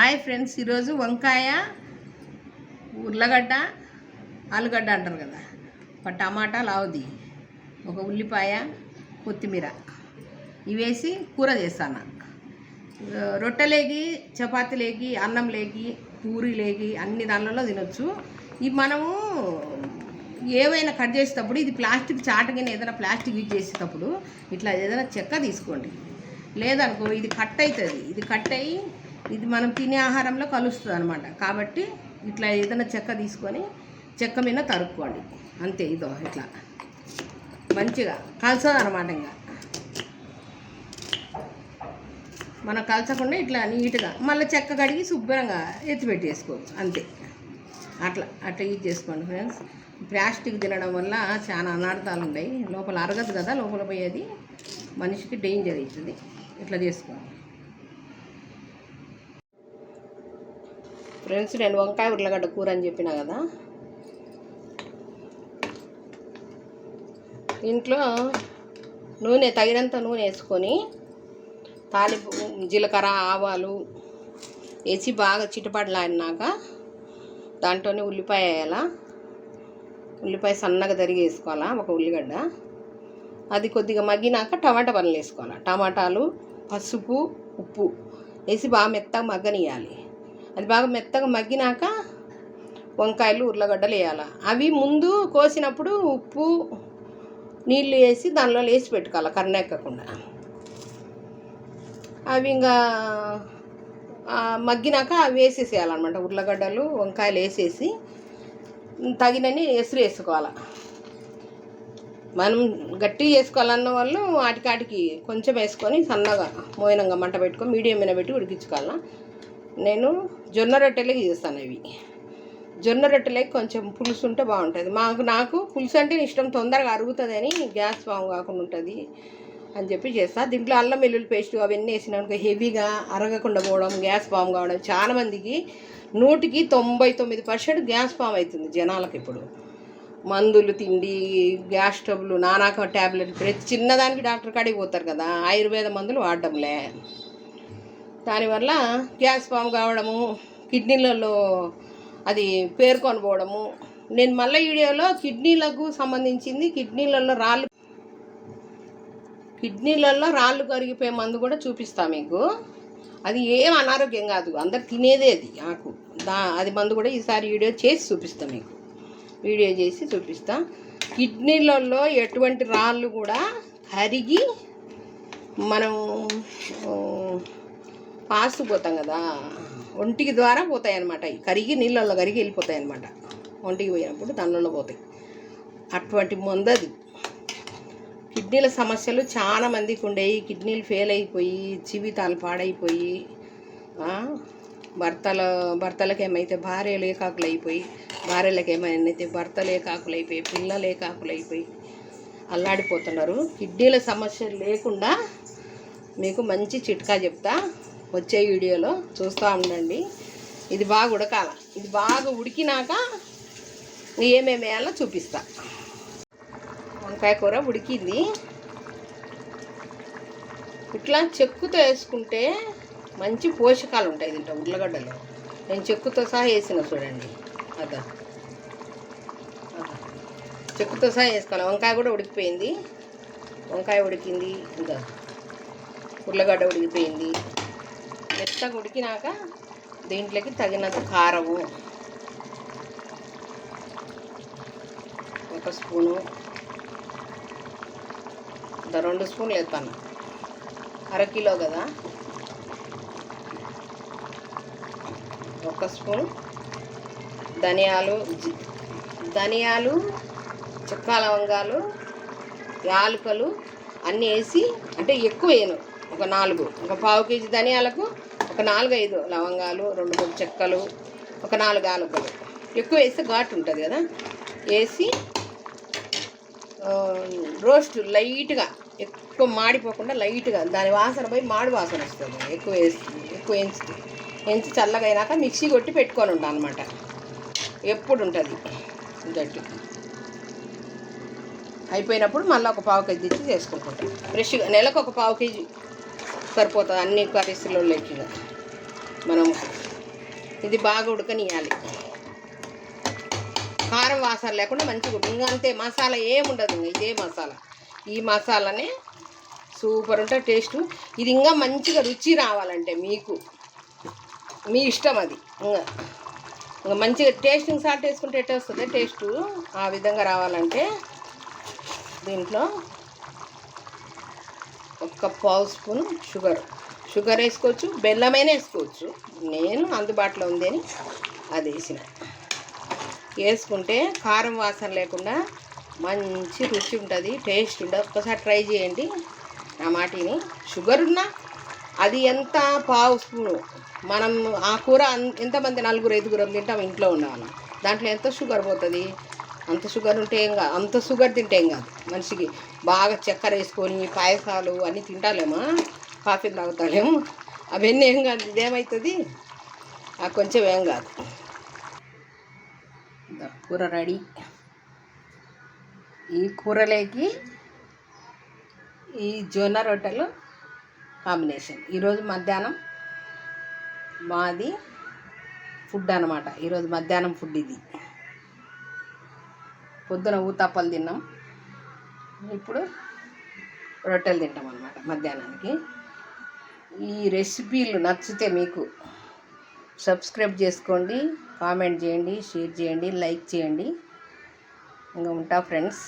Hi friends, ఈరోజు వంకాయ, ఉర్లగడ్డ, ఆలుగడ్డ అంటారు కదా, ఒక టమాటా లావుది, ఒక ఉల్లిపాయ, కొత్తిమీర ఇవేసి కూర చేస్తాను. రొట్టెలేకి, చపాతీలేకి, అన్నంలేకి, పూరీలేకి అన్ని దానిలలో తినొచ్చు. ఇవి మనము ఏవైనా కట్ చేసేటప్పుడు ఇది ప్లాస్టిక్ చాటగిన ఏదైనా ప్లాస్టిక్ యూజ్ చేసేటప్పుడు ఇట్లా ఏదైనా చెక్క తీసుకోండి. లేదనుకో ఇది కట్ అవుతుంది. ఇది కట్ అయ్యి ఇది మనం తినే ఆహారంలో కలుస్తుంది అనమాట. కాబట్టి ఇట్లా ఏదైనా చెక్క తీసుకొని చెక్క మీద తరుక్కోండి. అంతే, ఇదో ఇట్లా మంచిగా కలసదు అనమాట. ఇంకా మనం కలచకుండా ఇట్లా నీట్గా మళ్ళీ చెక్క కడిగి శుభ్రంగా ఎత్తిపెట్టేసుకోవచ్చు. అంతే, అట్లా యూజ్ చేసుకోండి ఫ్రెండ్స్. ప్లాస్టిక్ తినడం వల్ల చాలా అనార్థాలు ఉన్నాయి. లోపల అరగదు కదా, లోపల పోయేది మనిషికి డేంజర్ అవుతుంది. ఇట్లా చేసుకోండి ఫ్రెండ్స్. నేను వంకాయ ఉర్లగడ్డ కూర అని చెప్పిన కదా, ఇంట్లో నూనె తగినంత నూనె వేసుకొని తాలింపు జీలకర్ర ఆవాలు వేసి బాగా చిటపడలాడినాక దాంట్లోనే ఉల్లిపాయ వేయాలా. ఉల్లిపాయ సన్నగా తరిగి వేసుకోవాలా. ఒక ఉల్లిగడ్డ అది కొద్దిగా మగ్గినాక టమాటా పనులు వేసుకోవాలి. టమాటాలు, పసుపు, ఉప్పు వేసి బాగా మెత్తగా మగ్గనియాలి. అది బాగా మెత్తగా మగ్గినాక వంకాయలు, ఉర్లగడ్డలు వేయాలి. అవి ముందు కోసినప్పుడు ఉప్పు నీళ్ళు వేసి దానిలో వేసి పెట్టుకోవాలి కర్రెక్కకుండా. అవి ఇంకా మగ్గినాక అవి వేసేసేయాలన్నమాట. ఉర్లగడ్డలు, వంకాయలు వేసేసి తగినన్ని ఎసురు వేసుకోవాలి. మనం గట్టిగా చేసుకోవాలన్న వాళ్ళు వాటికాటికి కొంచెం వేసుకొని సన్నగా మోయనంగా మంట పెట్టుకొని మీడియం మీద పెట్టి ఉడికించుకోవాలి. నేను జొన్న రొట్టెలకి చేస్తాను. ఇవి జొన్న రొట్టెలకి కొంచెం పులుసు ఉంటే బాగుంటుంది. నాకు పులుసు అంటే ఇష్టం, తొందరగా అరుగుతుంది అని, గ్యాస్ ఫామ్ కాకుండా ఉంటుంది అని చెప్పి చేస్తా. దీంట్లో అల్లం వెల్లుల్లి పేస్ట్ అవన్నీ వేసినాక హెవీగా అరగకుండా పోవడం, గ్యాస్ ఫామ్ కావడం. చాలామందికి 99% గ్యాస్ ఫామ్ అవుతుంది జనాలకు. ఇప్పుడు మందులు తిండి, గ్యాస్ స్టవ్లు, నానాక ట్యాబ్లెట్, ప్రతి చిన్నదానికి డాక్టర్ కాడికి పోతారు కదా, ఆయుర్వేద మందులు వాడడంలే. దానివల్ల గ్యాస్ ఫామ్ కావడము, కిడ్నీలలో అది పేరుకొని పోవడము. నేను మళ్ళీ వీడియోలో కిడ్నీలకు సంబంధించింది, కిడ్నీలలో రాళ్ళు కరిగిపోయే మందు కూడా చూపిస్తా మీకు. అది ఏం అనారోగ్యం కాదు, అందరు తినేదే అది. అది మందు కూడా ఈసారి వీడియో చేసి చూపిస్తా మీకు. కిడ్నీలలో ఎటువంటి రాళ్ళు కూడా కరిగి మనం పాసిపోతాం కదా, ఒంటికి ద్వారా పోతాయి అన్నమాట. కరిగి నీళ్ళల్లో కరిగి వెళ్ళిపోతాయి అన్నమాట. ఒంటికి పోయినప్పుడు దానిలో పోతాయి. అటువంటి మందు అది. కిడ్నీల సమస్యలు చాలా మందికి ఉండేవి. కిడ్నీలు ఫెయిల్ అయిపోయి జీవితాలు పాడైపోయి, భర్తలకు ఏమైతే భార్యలు ఏకాకులు అయిపోయి, భార్యలకు ఏమైతే భర్తలు ఏకాకులు అయిపోయి, పిల్లలు ఏకాకులు అయిపోయి అల్లాడిపోతున్నారు. కిడ్నీల సమస్య లేకుండా మీకు మంచి చిట్కా చెప్తా, వచ్చే వీడియోలో చూస్తూ ఉండండి. ఇది బాగా ఉడకాల. ఇది బాగా ఉడికినాక ఏమేమి వేయాలో చూపిస్తా. వంకాయ కూర ఉడికింది. ఇట్లా చెక్కుతో వేసుకుంటే మంచి పోషకాలు ఉంటాయి దీంట్లో ఉర్లగడ్డలో. నేను చెక్కుతో సహా వేసిన చూడండి. చెక్కుతో సహా వేసుకోవాలి. వంకాయ కూడా ఉడికిపోయింది. వంకాయ ఉడికింది, ఇంకా ఉర్లగడ్డ ఉడికిపోయింది. మెత్తగా ఉడికినాక దీంట్లోకి తగినంత కారము, 1 స్పూను, 2 స్పూన్లు వేస్తాను. అరకిలో కదా, 1 స్పూన్ ధనియాలు, చెక్క లవంగాలు, యాలకులు అన్నీ వేసి, అంటే ఎక్కువ వేయను, ఒక 1/4 కేజీ ధనియాలకు ఒక 4-5 లవంగాలు, 2-3 చెక్కలు, ఒక 4 యాలకులు. ఎక్కువ వేస్తే ఘాటు ఉంటుంది కదా. వేసి రోస్ట్ లైట్గా, ఎక్కువ మాడిపోకుండా లైట్గా, దాని వాసన పోయి మాడి వాసన వస్తుంది. ఎక్కువ ఎంచి చల్లగా అయినాక మిక్సీ కొట్టి పెట్టుకొని ఉంటాను అనమాట. ఎప్పుడు ఉంటుంది జట్టు అయిపోయినప్పుడు మళ్ళీ ఒక 1/4 కేజీ తెచ్చి చేసుకుంటుంటాం. ఫ్రెష్గా నెలకు ఒక 1/4 కేజీ సరిపోతుంది అన్ని కర్రీస్లో. మనం ఇది బాగా ఉడకనియాలి. కారం వాసన లేకుండా మంచిగా ఇంకా అంతే. మసాలా ఏముండదు, ఇంకా ఇదే మసాలా. ఈ మసాలానే సూపర్ ఉంటుంది టేస్ట్. ఇది ఇంకా మంచిగా రుచి రావాలంటే మీకు మీ ఇష్టం అది. ఇంకా మంచిగా టేస్టింగ్ సాల్ట్ వేసుకుంటే ఎట్లా వస్తుంది టేస్టు, ఆ విధంగా రావాలంటే దీంట్లో ఒక పావు స్పూన్ షుగర్ వేసుకోవచ్చు, బెల్లమైనా వేసుకోవచ్చు. నేను అందుబాటులో ఉంది అని అది వేసుకుంటే కారం వాసన లేకుండా మంచి రుచి ఉంటుంది, టేస్ట్ ఉంటుంది. ఒక్కసారి ట్రై చేయండి నా మాటిని. షుగర్ ఉన్నా అది ఎంత పావు స్పూను. మనం ఆ కూర ఎంతమంది 4-5 తింటాం ఇంట్లో ఉన్నవాళ్ళం, దాంట్లో ఎంత షుగర్ పోతుంది. అంత షుగర్ ఉంటే ఏం కాదు, అంత షుగర్ తింటే ఏం కాదు. మనిషికి బాగా చక్కెర వేసుకొని పాయసాలు అన్నీ తింటాలేమా, కాఫీలు తాగుతాలేము, అవన్నీ ఏం కాదు. ఇదేమవుతుంది, కొంచెం ఏం కాదు. కూర రెడీ. ఈ కూరలోకి ఈ జొన్న రొట్టెలు కాంబినేషన్. ఈరోజు మధ్యాహ్నం మాది ఫుడ్ అన్నమాట. ఈరోజు మధ్యాహ్నం ఫుడ్ ఇది. పొద్దున ఊతప్పలు తిన్నాం, ఇప్పుడు రొట్టెలు తింటాం అన్నమాట మధ్యాహ్నానికి. ఈ రెసిపీలు నచ్చితే మీకు సబ్స్క్రైబ్ చేసుకోండి, కామెంట్ చేయండి, షేర్ చేయండి, లైక్ చేయండి. ఇంకా ఉంటా ఫ్రెండ్స్.